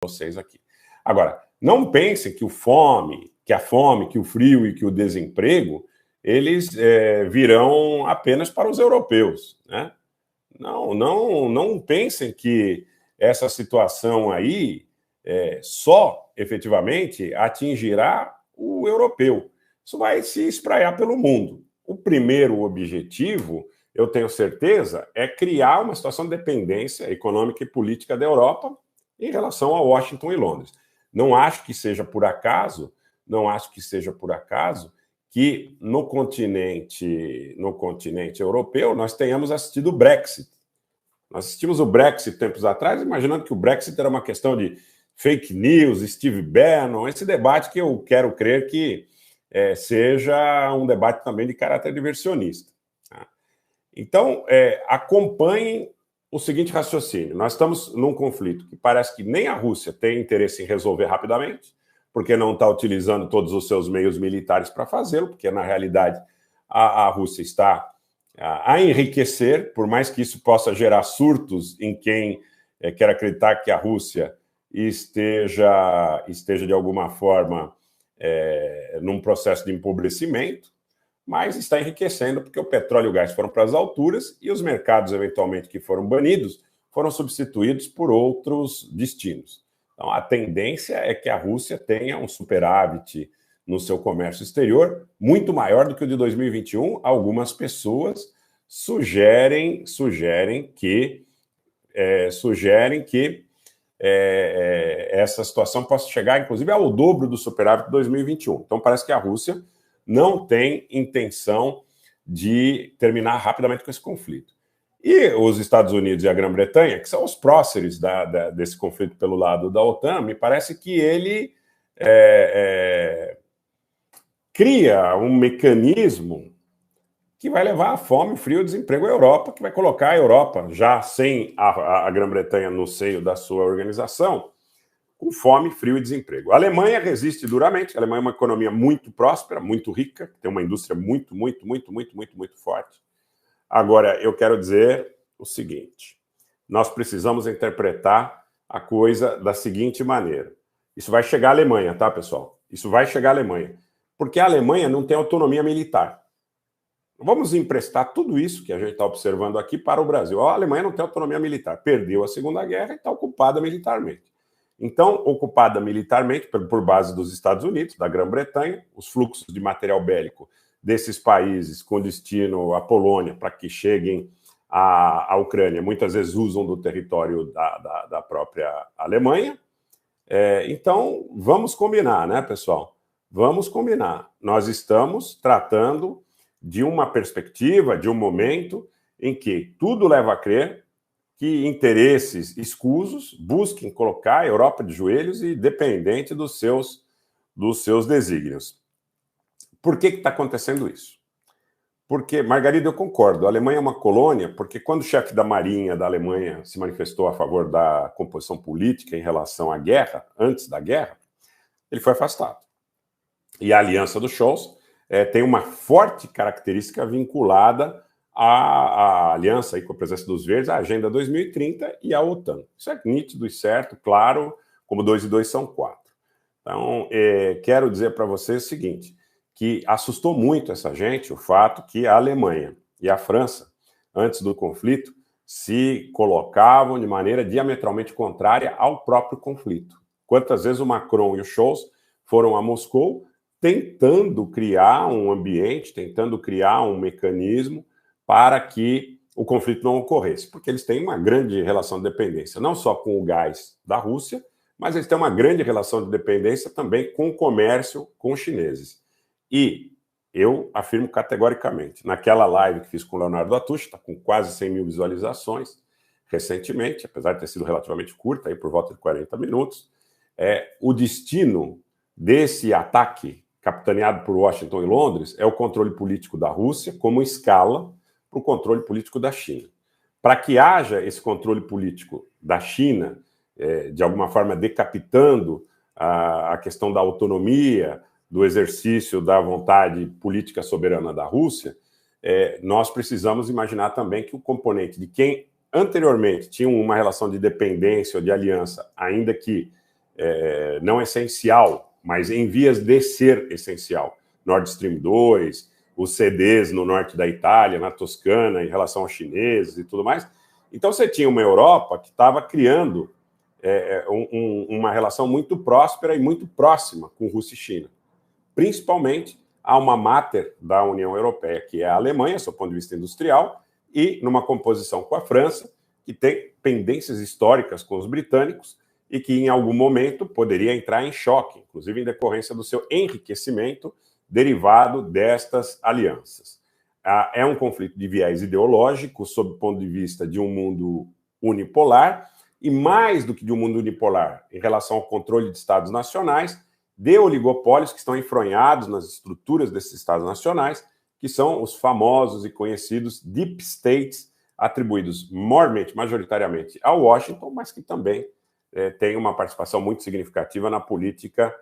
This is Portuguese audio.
vocês aqui. Agora, não pensem que a fome, que o frio e que o desemprego, eles virão apenas para os europeus, né? Não pensem que essa situação aí só, efetivamente, atingirá o europeu. Isso vai se espraiar pelo mundo. O primeiro objetivo, eu tenho certeza, é criar uma situação de dependência econômica e política da Europa em relação a Washington e Londres. Não acho que seja por acaso que no continente europeu nós tenhamos assistido o Brexit. Nós assistimos o Brexit tempos atrás, imaginando que o Brexit era uma questão de fake news, Steve Bannon, esse debate que eu quero crer que seja um debate também de caráter diversionista. Tá? Então, acompanhem o seguinte raciocínio. Nós estamos num conflito que parece que nem a Rússia tem interesse em resolver rapidamente, porque não está utilizando todos os seus meios militares para fazê-lo, porque, na realidade, a Rússia está a enriquecer, por mais que isso possa gerar surtos em quem quer acreditar que a Rússia esteja de alguma forma num processo de empobrecimento, mas está enriquecendo porque o petróleo e o gás foram para as alturas e os mercados, eventualmente, que foram banidos, foram substituídos por outros destinos. Então, a tendência é que a Rússia tenha um superávit no seu comércio exterior muito maior do que o de 2021. Algumas pessoas sugerem que essa situação possa chegar, inclusive, ao dobro do superávit de 2021. Então, parece que a Rússia não tem intenção de terminar rapidamente com esse conflito. E os Estados Unidos e a Grã-Bretanha, que são os próceres desse conflito pelo lado da OTAN, me parece que ele cria um mecanismo que vai levar à fome, o frio e o desemprego à Europa, que vai colocar a Europa, já sem a Grã-Bretanha no seio da sua organização, com fome, frio e desemprego. A Alemanha resiste duramente. A Alemanha é uma economia muito próspera, muito rica, tem uma indústria muito forte. Agora, eu quero dizer o seguinte: nós precisamos interpretar a coisa da seguinte maneira. Isso vai chegar à Alemanha, tá, pessoal? Isso vai chegar à Alemanha. Porque a Alemanha não tem autonomia militar. Vamos emprestar tudo isso que a gente está observando aqui para o Brasil. A Alemanha não tem autonomia militar. Perdeu a Segunda Guerra e está ocupada militarmente. Então, ocupada militarmente por base dos Estados Unidos, da Grã-Bretanha, os fluxos de material bélico desses países com destino à Polônia para que cheguem à Ucrânia, muitas vezes usam do território da própria Alemanha. Então, vamos combinar, né, pessoal? Vamos combinar. Nós estamos tratando de uma perspectiva, de um momento em que tudo leva a crer que interesses escusos busquem colocar a Europa de joelhos e dependente dos seus desígnios. Por que está acontecendo isso? Porque, Margarida, eu concordo, a Alemanha é uma colônia, porque quando o chefe da Marinha da Alemanha se manifestou a favor da composição política em relação à guerra, antes da guerra, ele foi afastado. E a aliança do Scholz tem uma forte característica vinculada à aliança aí com a presença dos verdes, a Agenda 2030 e a OTAN. Isso é nítido e certo, claro, como 2 e 2 são 4. Então, quero dizer para vocês o seguinte, que assustou muito essa gente o fato que a Alemanha e a França, antes do conflito, se colocavam de maneira diametralmente contrária ao próprio conflito. Quantas vezes o Macron e o Scholz foram a Moscou tentando criar um ambiente, tentando criar um mecanismo para que o conflito não ocorresse, porque eles têm uma grande relação de dependência, não só com o gás da Rússia, mas eles têm uma grande relação de dependência também com o comércio com os chineses. E eu afirmo categoricamente, naquela live que fiz com o Leonardo Atush, está com quase 100 mil visualizações recentemente, apesar de ter sido relativamente curta, aí por volta de 40 minutos, o destino desse ataque capitaneado por Washington e Londres é o controle político da Rússia como escala para o controle político da China. Para que haja esse controle político da China, de alguma forma decapitando a questão da autonomia, do exercício da vontade política soberana da Rússia, nós precisamos imaginar também que o componente de quem anteriormente tinha uma relação de dependência ou de aliança, ainda que não essencial, mas em vias de ser essencial. Nord Stream 2, os CDs no norte da Itália, na Toscana, em relação aos chineses e tudo mais. Então você tinha uma Europa que estava criando uma relação muito próspera e muito próxima com Rússia e China. Principalmente a alma mater da União Europeia, que é a Alemanha, do ponto de vista industrial, e numa composição com a França, que tem pendências históricas com os britânicos e que em algum momento poderia entrar em choque, inclusive em decorrência do seu enriquecimento derivado destas alianças. É um conflito de viés ideológico, sob o ponto de vista de um mundo unipolar, e mais do que de um mundo unipolar, em relação ao controle de estados nacionais, de oligopólios que estão enfronhados nas estruturas desses estados nacionais, que são os famosos e conhecidos deep states, atribuídos majoritariamente a Washington, mas que também têm uma participação muito significativa na política